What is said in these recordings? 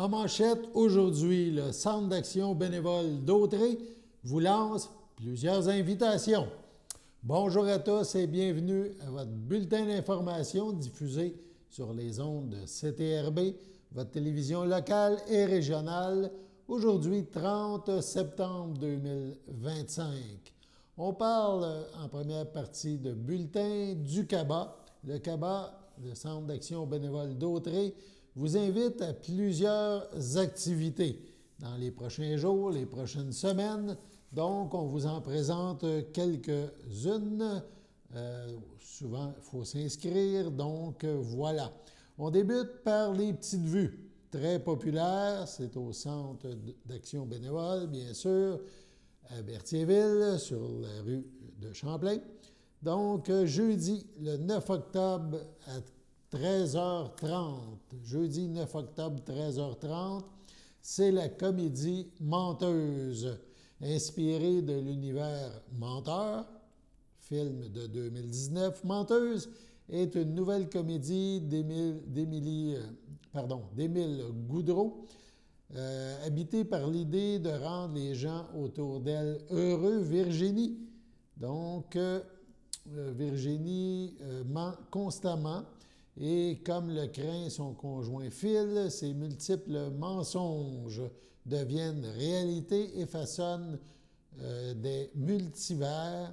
En manchette, aujourd'hui, le Centre d'action bénévole d'Autrey vous lance plusieurs invitations. Bonjour à tous et bienvenue à votre bulletin d'information diffusé sur les ondes de CTRB, votre télévision locale et régionale, aujourd'hui 30 septembre 2025. On parle en première partie de bulletin du CABA. Le CABA, le Centre d'action bénévole d'Autrey, vous invite à plusieurs activités dans les prochains jours, les prochaines semaines. Donc, on vous en présente quelques-unes. Souvent, il faut s'inscrire. Donc, voilà. On débute par les petites vues. Très populaire. C'est au Centre d'action bénévole, bien sûr, à Berthierville, sur la rue de Champlain. Donc, jeudi, le 9 octobre à 13h30. Jeudi 9 octobre, 13h30, c'est la comédie Menteuse, inspirée de l'univers Menteur, film de 2019. Menteuse est une nouvelle comédie d'Émile Goudreau, habitée par l'idée de rendre les gens autour d'elle heureux. Virginie, donc, Virginie ment constamment. Et comme le craint son conjoint Phil, ses multiples mensonges deviennent réalité et façonnent des multivers,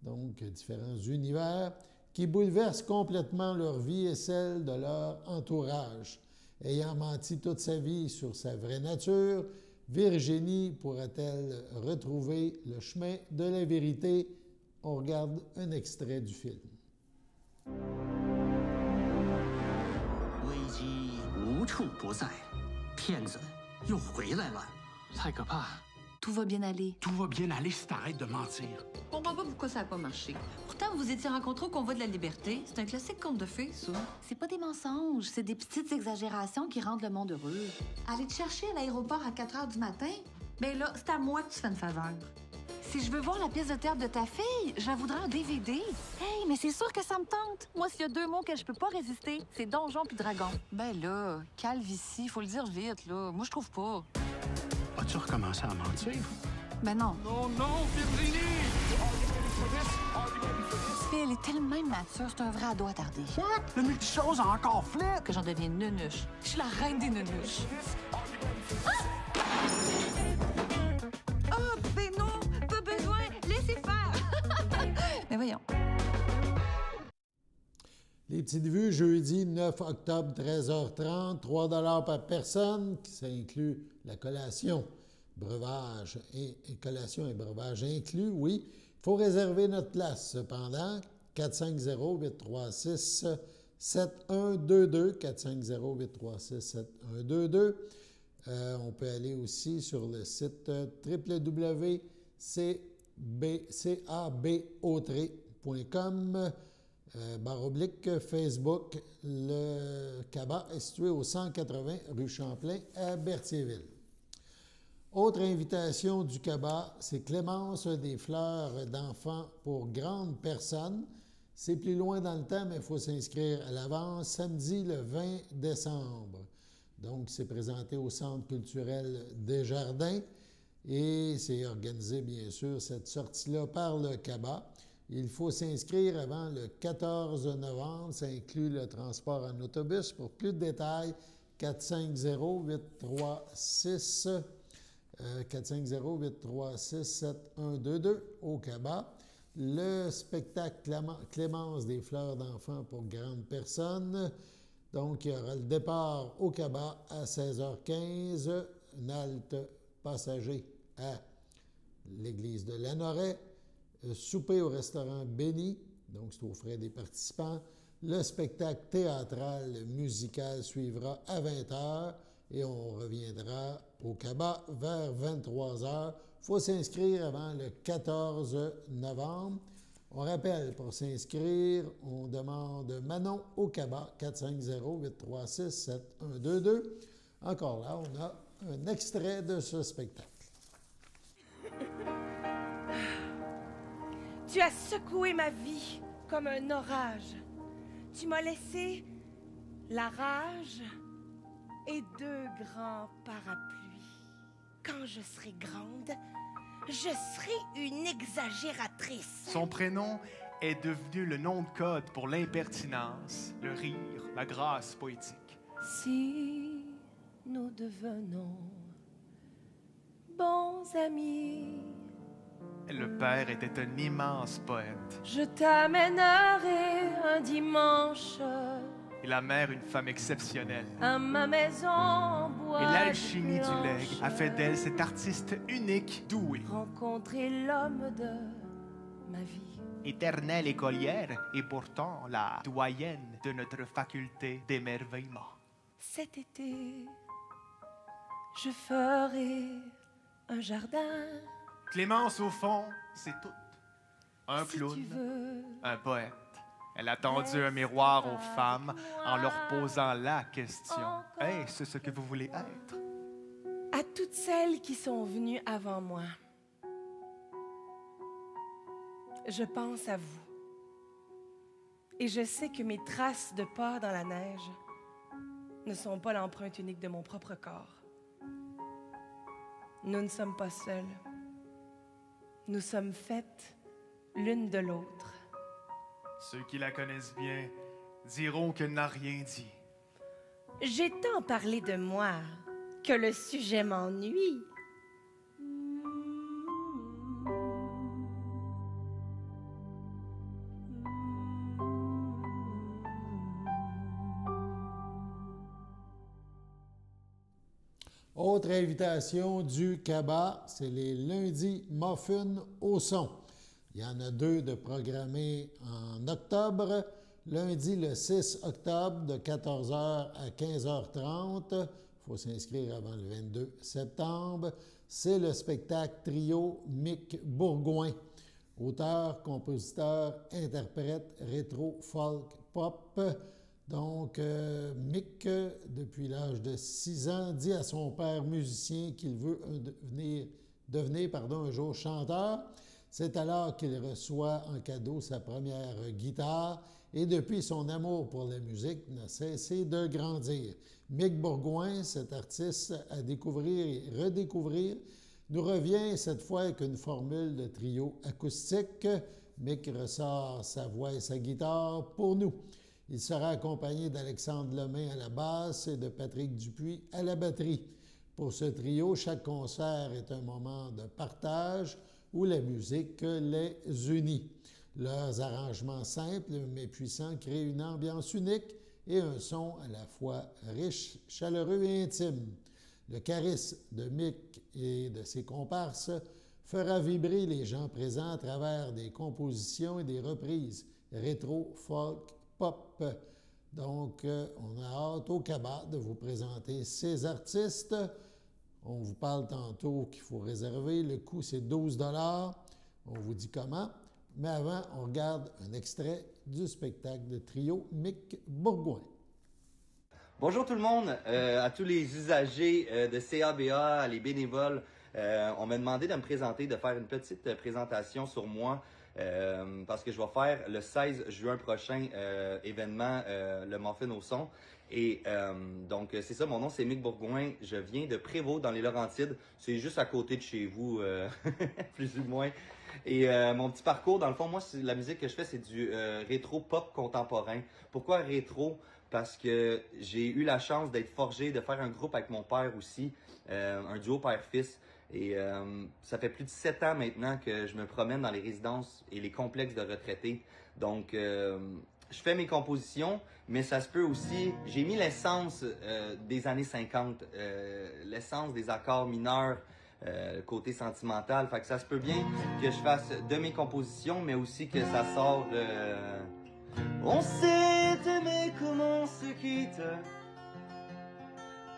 donc différents univers, qui bouleversent complètement leur vie et celle de leur entourage. Ayant menti toute sa vie sur sa vraie nature, Virginie pourra-t-elle retrouver le chemin de la vérité? On regarde un extrait du film. 无处不在，骗子又回来了，太可怕。Tout va bien aller. Tout va bien aller si t'arrêtes de mentir. Je comprends pas pourquoi ça n'a pas marché. Pourtant, vous étiez rencontrés au convoi de la liberté. C'est un classique conte de fées, ça. C'est pas des mensonges, c'est des petites exagérations qui rendent le monde heureux. Aller te chercher à l'aéroport à 4 h du matin? Ben là, c'est à moi que tu fais une faveur. Si je veux voir la pièce de théâtre de ta fille, je la voudrais en DVD. Hey, mais c'est sûr que ça me tente. Moi, s'il y a deux mots que je peux pas résister, c'est donjon puis dragon. Ben là, calvitie, faut le dire vite, là. Moi, je trouve pas. As-tu recommencé à mentir? Ben non. Non, non, Virginie! Elle est tellement mature, c'est un vrai ado attardé. Quoi? Le multichose a encore flip! Que j'en devienne nunuche. Je suis la reine des nunuches. Ah, ben non, pas besoin, laissez faire. Mais voyons. Les petites vues, jeudi 9 octobre, 13h30, 3 $ par personne, ça inclut la collation, breuvage et collation et breuvage inclus, oui. Il faut réserver notre place, cependant, 450-836-7122, 450-836-7122. On peut aller aussi sur le site www.cabautrey.com. / Facebook. Le CABA est situé au 180 rue Champlain à Berthierville. Autre invitation du CABA, c'est Clémence des fleurs d'enfants pour grandes personnes. C'est plus loin dans le temps, mais il faut s'inscrire à l'avance, samedi le 20 décembre. Donc, c'est présenté au Centre culturel Desjardins et c'est organisé, bien sûr, cette sortie-là par le CABA. Il faut s'inscrire avant le 14 novembre. Ça inclut le transport en autobus. Pour plus de détails, 450-836-7122 au CABA. Le spectacle Clémence des fleurs d'enfants pour grandes personnes. Donc, il y aura le départ au CABA à 16h15, une halte passager à l'église de Lanoret. Souper au restaurant Béni, donc c'est aux frais des participants. Le spectacle théâtral musical suivra à 20h et on reviendra au CABA vers 23h. Il faut s'inscrire avant le 14 novembre. On rappelle, pour s'inscrire, on demande Manon au CABA, 450-836-7122. Encore là, on a un extrait de ce spectacle. Tu as secoué ma vie comme un orage. Tu m'as laissé la rage et 2 grands parapluies. Quand je serai grande, je serai une exagératrice. Son prénom est devenu le nom de code pour l'impertinence, le rire, la grâce poétique. Si nous devenons bons amis, Le père était un immense poète je t'amènerai un dimanche et la mère une femme exceptionnelle. à ma maison en bois. Et l'alchimie du blanche. legs a fait d'elle cet artiste unique, doué. Rencontrer l'homme de ma vie. Éternelle écolière et pourtant la doyenne de notre faculté d'émerveillement. Cet été, je ferai un jardin. Clémence, au fond, c'est tout. Un Si clown, tu veux. un poète. Elle a tendu un miroir aux femmes en leur posant la question. « Est-ce ce que vous voulez être? » À toutes celles qui sont venues avant moi, je pense à vous. Et je sais que mes traces de pas dans la neige ne sont pas l'empreinte unique de mon propre corps. Nous ne sommes pas seuls. Nous sommes faites l'une de l'autre. Ceux qui la connaissent bien diront qu'elle n'a rien dit. J'ai tant parlé de moi que le sujet m'ennuie. Autre invitation du CABA, c'est les lundis muffins au son. Il y en a 2 de programmés en octobre. Lundi, le 6 octobre, de 14h à 15h30. Il faut s'inscrire avant le 22 septembre. C'est le spectacle trio Mick Bourgoin. Auteur, compositeur, interprète, rétro, folk, pop. Donc, Mick, depuis l'âge de 6 ans, dit à son père musicien qu'il veut devenir un jour chanteur. C'est alors qu'il reçoit en cadeau sa première guitare et depuis, son amour pour la musique n'a cessé de grandir. Mick Bourgoin, cet artiste à découvrir et redécouvrir, nous revient cette fois avec une formule de trio acoustique. Mick ressort sa voix et sa guitare pour nous. Il sera accompagné d'Alexandre Lemay à la basse et de Patrick Dupuis à la batterie. Pour ce trio, chaque concert est un moment de partage où la musique les unit. Leurs arrangements simples mais puissants créent une ambiance unique et un son à la fois riche, chaleureux et intime. Le charisme de Mick et de ses comparses fera vibrer les gens présents à travers des compositions et des reprises rétro, folk, pop. Donc, on a hâte au CABA de vous présenter ces artistes. On vous parle tantôt qu'il faut réserver. Le coût, c'est 12 $. On vous dit comment. Mais avant, on regarde un extrait du spectacle de trio Mick Bourgoin. Bonjour tout le monde, à tous les usagers de CABA, les bénévoles. On m'a demandé de me présenter, de faire une petite présentation sur moi parce que je vais faire le 16 juin prochain événement le Muffin au son. Et donc c'est ça, mon nom c'est Mick Bourgoin, je viens de Prévost dans les Laurentides, c'est juste à côté de chez vous, plus ou moins. Et mon petit parcours, dans le fond, moi, la musique que je fais, c'est du rétro pop contemporain. Pourquoi rétro? Parce que j'ai eu la chance d'être forgé, de faire un groupe avec mon père aussi, un duo père-fils. Et ça fait plus de 7 ans maintenant que je me promène dans les résidences et les complexes de retraités. Donc, je fais mes compositions, mais ça se peut aussi... J'ai mis l'essence des années 50, l'essence des accords mineurs, le côté sentimental. Fait que ça se peut bien que je fasse de mes compositions, mais aussi que ça sort... On s'est aimé comme on se quitte,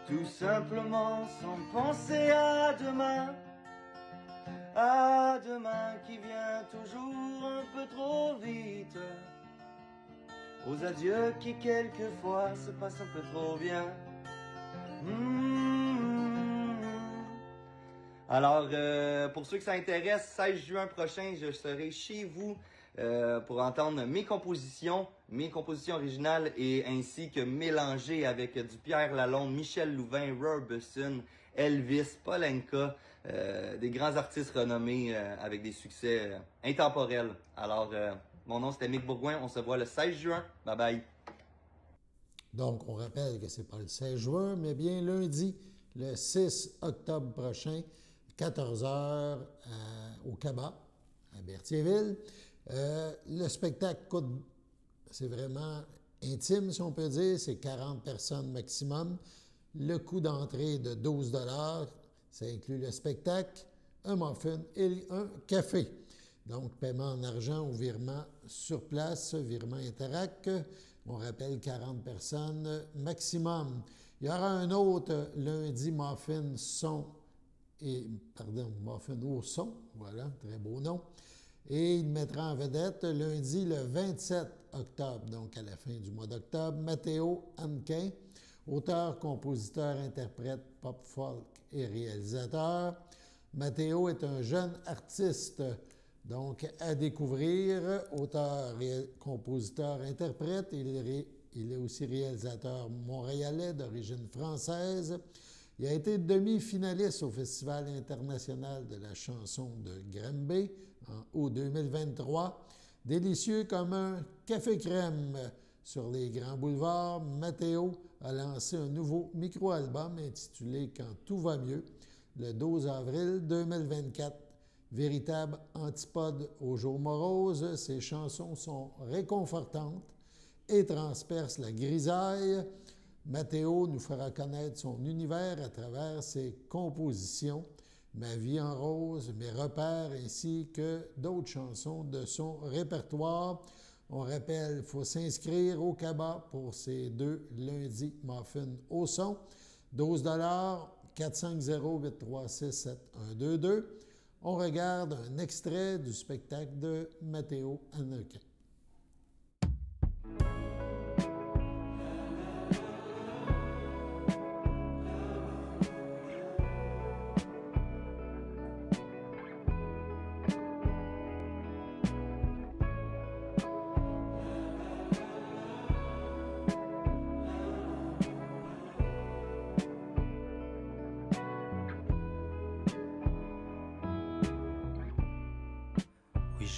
tout simplement sans penser à demain qui vient toujours un peu trop vite, aux adieux qui quelquefois se passent un peu trop bien. Alors, pour ceux que ça intéresse, 16 juin prochain, je serai chez vous pour entendre mes compositions originales et ainsi que mélangées avec du Pierre Lalonde, Michel Louvain, Robeson, Elvis, Polenka, des grands artistes renommés avec des succès intemporels. Alors, mon nom c'était Mick Bourgoin, on se voit le 16 juin. Bye bye! Donc, on rappelle que ce n'est pas le 16 juin, mais bien lundi, le 6 octobre prochain, 14h au Cabas, à Berthierville. Le spectacle coûte, c'est vraiment intime, si on peut dire, c'est 40 personnes maximum. Le coût d'entrée est de 12 $, ça inclut le spectacle, un muffin et un café. Donc, paiement en argent ou virement sur place, virement Interac. On rappelle 40 personnes maximum. Il y aura un autre lundi muffin muffin au son, voilà, très beau nom. Et il mettra en vedette lundi le 27 octobre, donc à la fin du mois d'octobre, Matteo Hannequin, auteur, compositeur, interprète, pop, folk et réalisateur. Matteo est un jeune artiste, donc à découvrir, auteur, compositeur, interprète. Il est aussi réalisateur montréalais d'origine française. Il a été demi-finaliste au Festival international de la chanson de Granby en août 2023. Délicieux comme un café crème sur les grands boulevards, Matteo a lancé un nouveau micro-album intitulé « Quand tout va mieux » le 12 avril 2024. Véritable antipode aux jours moroses, ses chansons sont réconfortantes et transpercent la grisaille. Matteo nous fera connaître son univers à travers ses compositions, Ma vie en rose, Mes repères, ainsi que d'autres chansons de son répertoire. On rappelle, il faut s'inscrire au Cabas pour ces 2 lundis muffins au son. 12 $, 450-836-7122. On regarde un extrait du spectacle de Matteo Hannequin.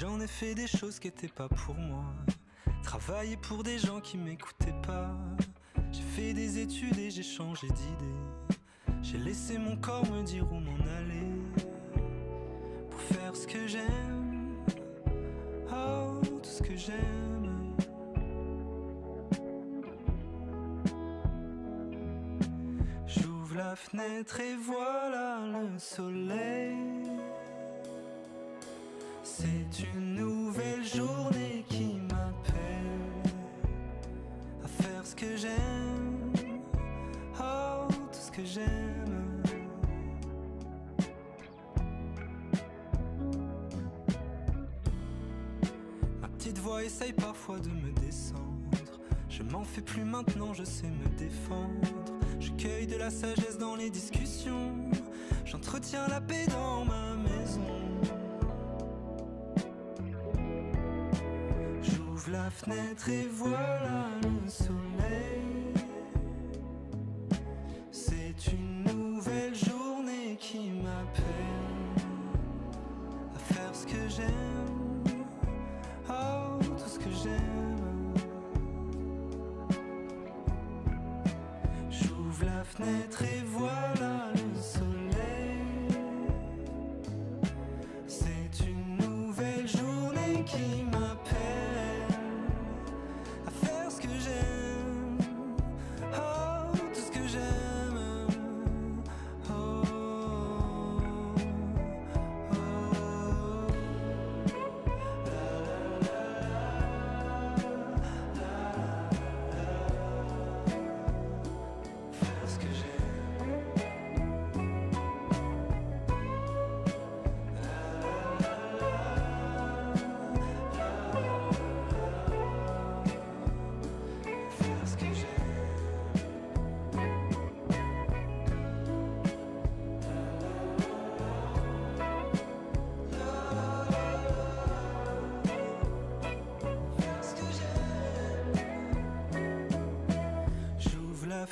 J'en ai fait des choses qui étaient pas pour moi. Travailler pour des gens qui m'écoutaient pas. J'ai fait des études et j'ai changé d'idée. J'ai laissé mon corps me dire où m'en aller. Pour faire ce que j'aime. Oh, tout ce que j'aime. J'ouvre la fenêtre et voilà le soleil. C'est une nouvelle journée qui m'appelle à faire ce que j'aime, oh, tout ce que j'aime. Ma petite voix essaye parfois de me descendre. Je m'en fais plus maintenant, je sais me défendre. Je cueille de la sagesse dans les discussions. J'entretiens la paix dans ma maison. La fenêtre et voilà le soleil. C'est une nouvelle journée qui m'appelle à faire ce que j'aime, oh, tout ce que j'aime. J'ouvre la fenêtre et voilà le soleil. C'est une nouvelle journée qui m'appelle.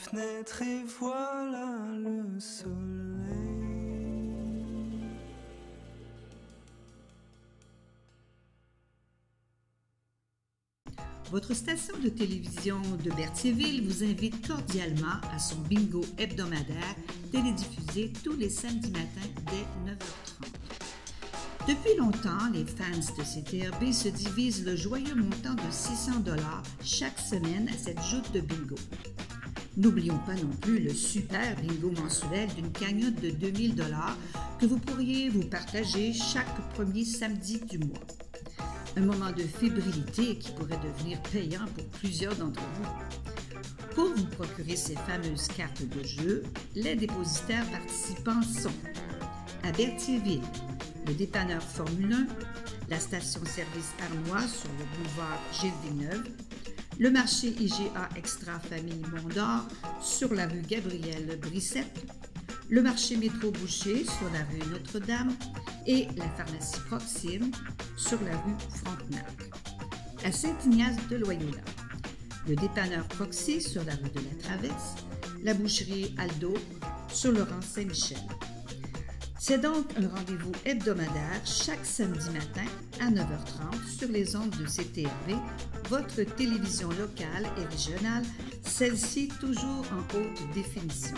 fenêtre et voilà le soleil. Votre station de télévision de Berthierville vous invite cordialement à son bingo hebdomadaire télédiffusé tous les samedis matins dès 9h30. Depuis longtemps, les fans de CTRB se divisent le joyeux montant de 600 $ chaque semaine à cette joute de bingo. N'oublions pas non plus le super bingo mensuel d'une cagnotte de 2000 $ que vous pourriez vous partager chaque premier samedi du mois. Un moment de fébrilité qui pourrait devenir payant pour plusieurs d'entre vous. Pour vous procurer ces fameuses cartes de jeu, les dépositaires participants sont à Berthierville, le dépanneur Formule 1, la station-service Armois sur le boulevard Gilles Villeneuve, le marché IGA Extra Famille Mont-d'Or sur la rue Gabrielle Brissette, le marché Métro Boucher sur la rue Notre-Dame et la pharmacie Proxime sur la rue Frontenac. À Saint-Ignace de Loyola, le dépanneur Proxy sur la rue de la Traverse, la boucherie Aldo sur le rang Saint-Michel. C'est donc un rendez-vous hebdomadaire chaque samedi matin à 9h30 sur les ondes de CTRB, votre télévision locale et régionale, celle-ci toujours en haute définition.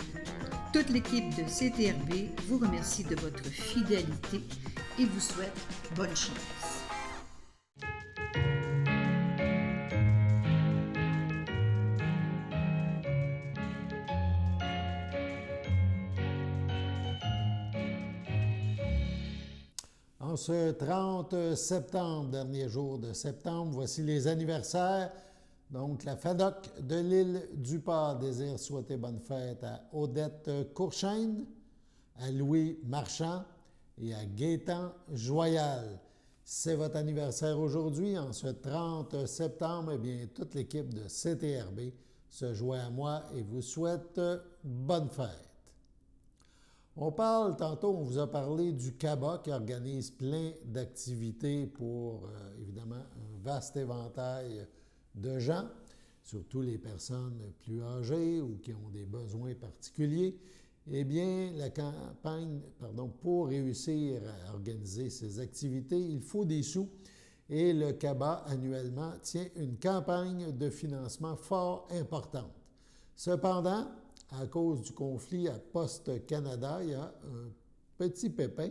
Toute l'équipe de CTRB vous remercie de votre fidélité et vous souhaite bonne chance. En ce 30 septembre, dernier jour de septembre, voici les anniversaires. Donc, la FADOC de l'île du Port désire souhaiter bonne fête à Odette Courchaine, à Louis Marchand et à Gaétan Joyal. C'est votre anniversaire aujourd'hui, en ce 30 septembre, eh bien, toute l'équipe de CTRB se joint à moi et vous souhaite bonne fête. On parle, tantôt, on vous a parlé du CABA qui organise plein d'activités pour, évidemment, un vaste éventail de gens, surtout les personnes plus âgées ou qui ont des besoins particuliers. Eh bien, la campagne, pour réussir à organiser ces activités, il faut des sous et le CABA, annuellement, tient une campagne de financement fort importante. Cependant, à cause du conflit à Poste Canada, il y a un petit pépin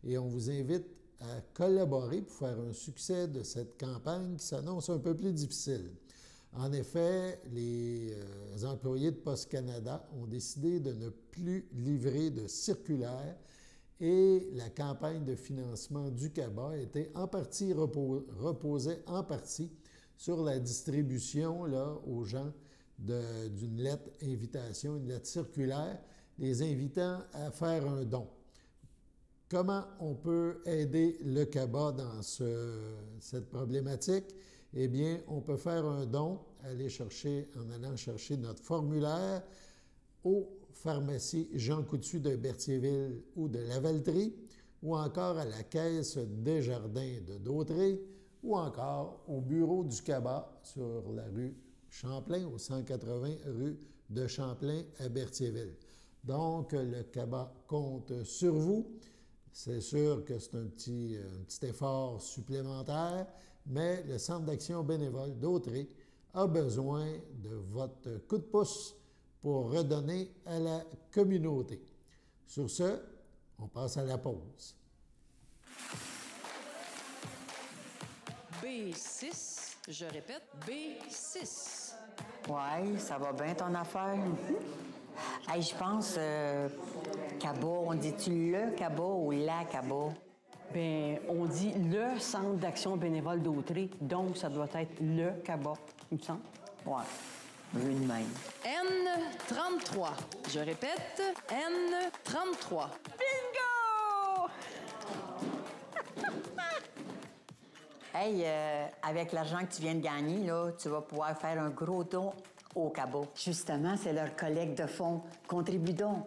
et on vous invite à collaborer pour faire un succès de cette campagne qui s'annonce un peu plus difficile. En effet, les employés de Poste Canada ont décidé de ne plus livrer de circulaires et la campagne de financement du CABA était en partie reposée en partie sur la distribution là, aux gens d'une lettre invitation, une lettre circulaire, les invitant à faire un don. Comment on peut aider le CABA dans cette problématique? Eh bien, on peut faire un don, en allant chercher notre formulaire aux pharmacies Jean Coutu de Berthierville ou de Lavaltrie, ou encore à la Caisse Desjardins de Dautré, ou encore au bureau du CABA sur la rue Champlain, au 180 rue de Champlain à Berthierville. Donc, le CABA compte sur vous. C'est sûr que c'est un petit effort supplémentaire, mais le Centre d'action bénévole d'Autré a besoin de votre coup de pouce pour redonner à la communauté. Sur ce, on passe à la pause. B6, je répète, B6. Ouais, ça va bien ton affaire. Hey, je pense, CABA, on dit-tu le CABA ou la CABA? Ben, on dit le Centre d'action bénévole d'Autré, donc ça doit être le CABA, il me semble. Ouais, vu de même. N33, je répète, N33. Bingo! Hey, avec l'argent que tu viens de gagner, là, tu vas pouvoir faire un gros don au CABA. Justement, c'est leur collecte de fonds. Contribue donc.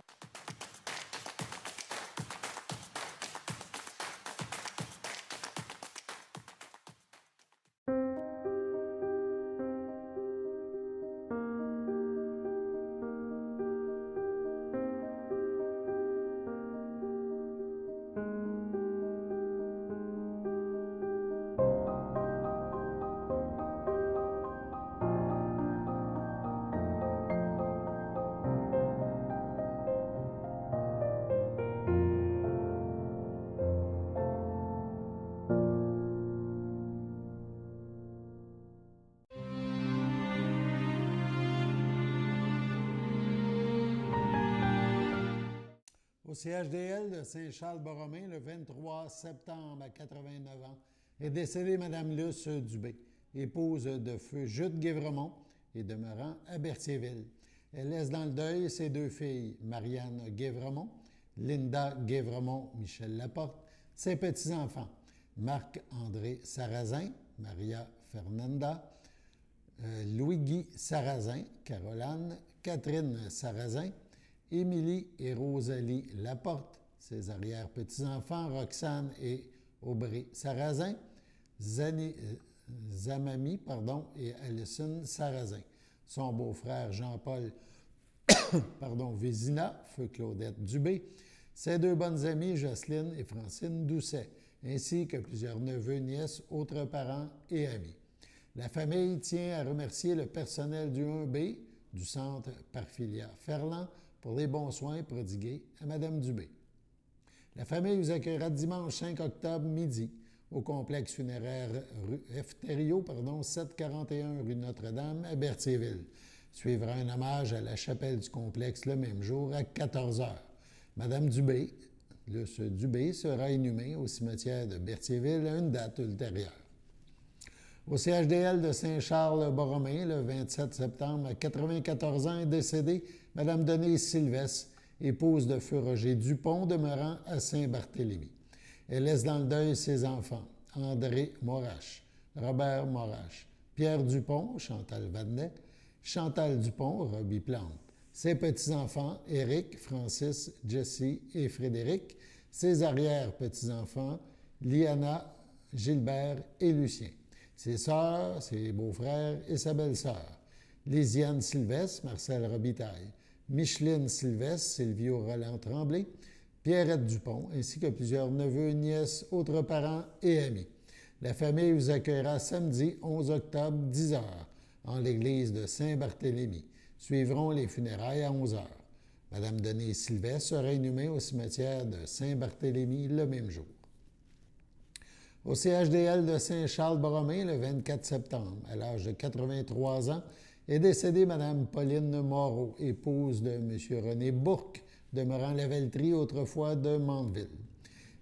Au CHDL de Saint-Charles-Borromée, le 23 septembre à 89 ans, est décédée Mme Luce Dubé, épouse de feu Jude Guévremont et demeurant à Berthierville. Elle laisse dans le deuil ses deux filles, Marianne Guévremont, Linda Guévremont, Michel Laporte, ses petits-enfants, Marc-André Sarrazin, Maria Fernanda, Louis-Guy Sarrazin, Caroline, Catherine Sarrazin, Émilie et Rosalie Laporte, ses arrière-petits-enfants, Roxane et Aubry Sarrazin, Zamami et Alison Sarrazin, son beau-frère Jean-Paul Vézina, feu Claudette Dubé, ses deux bonnes amies Jocelyne et Francine Doucet, ainsi que plusieurs neveux, nièces, autres parents et amis. La famille tient à remercier le personnel du 1B du centre Parfilia Ferland pour les bons soins prodigués à Mme Dubé. La famille vous accueillera dimanche 5 octobre midi au complexe funéraire Efterio, 741 rue Notre-Dame à Berthierville. Suivra un hommage à la chapelle du complexe le même jour à 14 h. Mme Dubé, Luce Dubé, sera inhumée au cimetière de Berthierville à une date ultérieure. Au CHDL de Saint-Charles-Borromée, le 27 septembre, à 94 ans, est décédée Mme Denise Sylvestre, épouse de feu Roger Dupont, demeurant à Saint-Barthélemy. Elle laisse dans le deuil ses enfants, André Morache, Robert Morache, Pierre Dupont, Chantal Vadnet, Chantal Dupont, Robbie Plante, ses petits-enfants, Éric, Francis, Jessie et Frédéric, ses arrière-petits-enfants, Liana, Gilbert et Lucien, ses sœurs, ses beaux-frères et sa belle-sœur, Lisiane Sylvestre, Marcel Robitaille, Micheline Sylvestre, Sylvio Roland Tremblay, Pierrette Dupont, ainsi que plusieurs neveux, nièces, autres parents et amis. La famille vous accueillera samedi 11 octobre, 10 h, en l'église de Saint-Barthélemy. Suivront les funérailles à 11 h. Mme Denise Sylvestre sera inhumée au cimetière de Saint-Barthélemy le même jour. Au CHDL de Saint-Charles-Borromée, le 24 septembre, à l'âge de 83 ans, est décédée Mme Pauline Moreau, épouse de M. René Bourque, demeurant la Velleterie, autrefois de Mandeville.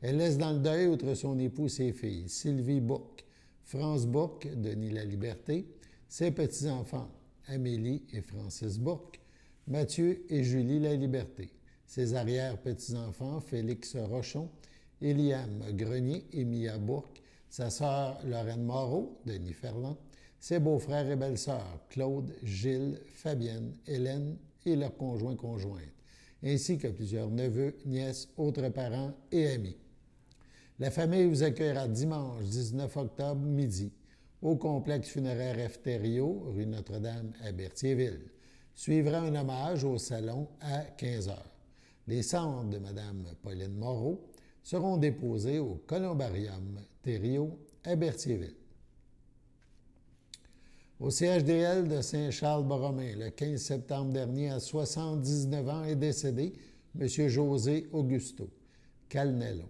Elle laisse dans le deuil, outre son époux, ses filles, Sylvie Bourque, France Bourque, Denis Laliberté, ses petits-enfants, Amélie et Francis Bourque, Mathieu et Julie Laliberté, ses arrière-petits-enfants, Félix Rochon, Éliane Grenier et Mia Bourque, sa sœur Lorraine Moreau, Denis Ferland, ses beaux-frères et belles-sœurs, Claude, Gilles, Fabienne, Hélène et leurs conjoints-conjointes, ainsi que plusieurs neveux, nièces, autres parents et amis. La famille vous accueillera dimanche 19 octobre midi au complexe funéraire Efterio, rue Notre-Dame à Berthierville. Suivra un hommage au salon à 15 h. Les cendres de Mme Pauline Moreau seront déposés au Columbarium Thériault à Berthierville. Au CHDL de Saint-Charles-Borromée, le 15 septembre dernier, à 79 ans, est décédé M. José Augusto Calnello,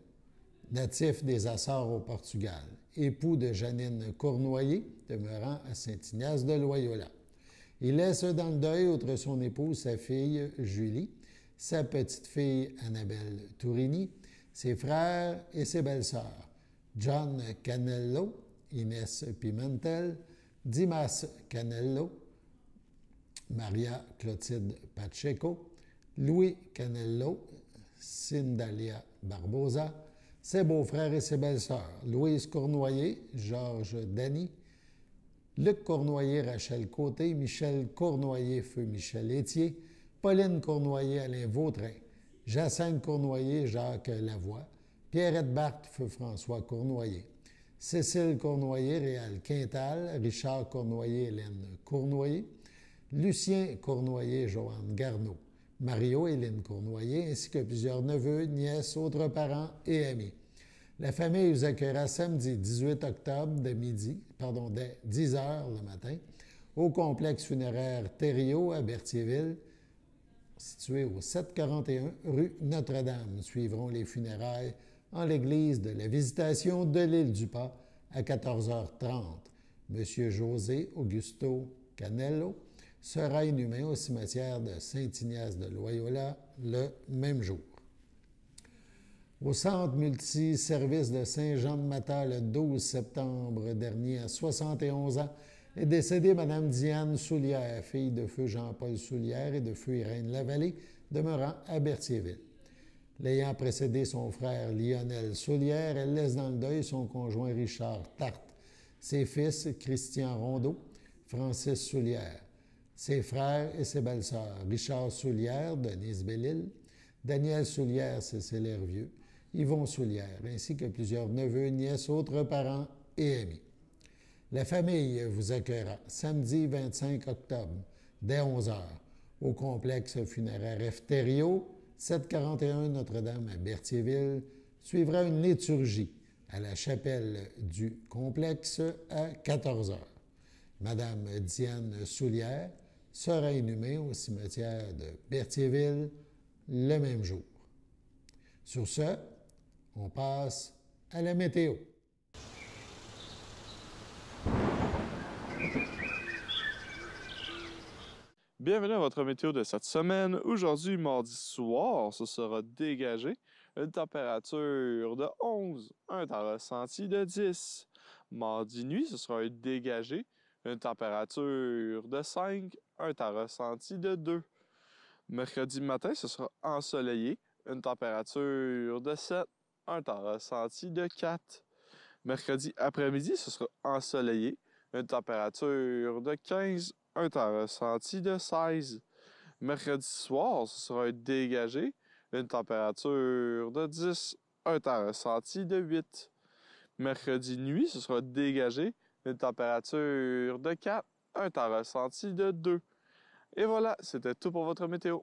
natif des Açores au Portugal, époux de Janine Cournoyer, demeurant à Saint-Ignace de Loyola. Il laisse dans le deuil, outre son épouse, sa fille Julie, sa petite-fille Annabelle Tourini, ses frères et ses belles-sœurs, John Canello, Inès Pimentel, Dimas Canello, Maria Clotilde Pacheco, Louis Canello, Cindalia Barbosa, ses beaux-frères et ses belles-sœurs, Louise Cournoyer, Georges Dany, Luc Cournoyer, Rachel Côté, Michel Cournoyer, feu Michel Étier, Pauline Cournoyer, Alain Vautrin, Jacinthe Cournoyer, Jacques Lavoie, Pierrette Barthes, feu François Cournoyer, Cécile Cournoyer, Réal Quintal, Richard Cournoyer, Hélène Cournoyer, Lucien Cournoyer, Joanne Garneau, Mario et Hélène Cournoyer, ainsi que plusieurs neveux, nièces, autres parents et amis. La famille vous accueillera samedi 18 octobre dès 10 h le matin au complexe funéraire Thériault à Berthierville, situé au 741 rue Notre-Dame. Suivront les funérailles en l'église de la Visitation de l'île du Pas à 14h30. M. José Augusto Canello sera inhumé au cimetière de Saint-Ignace de Loyola le même jour. Au centre multiservice de Saint-Jean-de-Matha le 12 septembre dernier, à 71 ans, est décédée Mme Diane Soulière, fille de feu Jean-Paul Soulière et de feu Irène Lavallée, demeurant à Berthierville. L'ayant précédé son frère Lionel Soulière, elle laisse dans le deuil son conjoint Richard Tarte, ses fils Christian Rondeau, Francis Soulière, ses frères et ses belles-sœurs Richard Soulière, Denise Bellil, Daniel Soulière, Cécile Hervieux, Yvon Soulière, ainsi que plusieurs neveux, nièces, autres parents et amis. La famille vous accueillera samedi 25 octobre, dès 11h, au complexe funéraire F. Thériault, 741 Notre-Dame à Berthierville. Suivra une liturgie à la chapelle du complexe à 14h. Madame Diane Soulière sera inhumée au cimetière de Berthierville le même jour. Sur ce, on passe à la météo. Bienvenue à votre météo de cette semaine. Aujourd'hui, mardi soir, ce sera dégagé. Une température de 11, un temps ressenti de 10. Mardi nuit, ce sera dégagé. Une température de 5, un temps ressenti de 2. Mercredi matin, ce sera ensoleillé. Une température de 7, un temps ressenti de 4. Mercredi après-midi, ce sera ensoleillé. Une température de 15, un temps ressenti de 16. Mercredi soir, ce sera dégagé. Une température de 10, un temps ressenti de 8. Mercredi nuit, ce sera dégagé. Une température de 4, un temps ressenti de 2. Et voilà, c'était tout pour votre météo.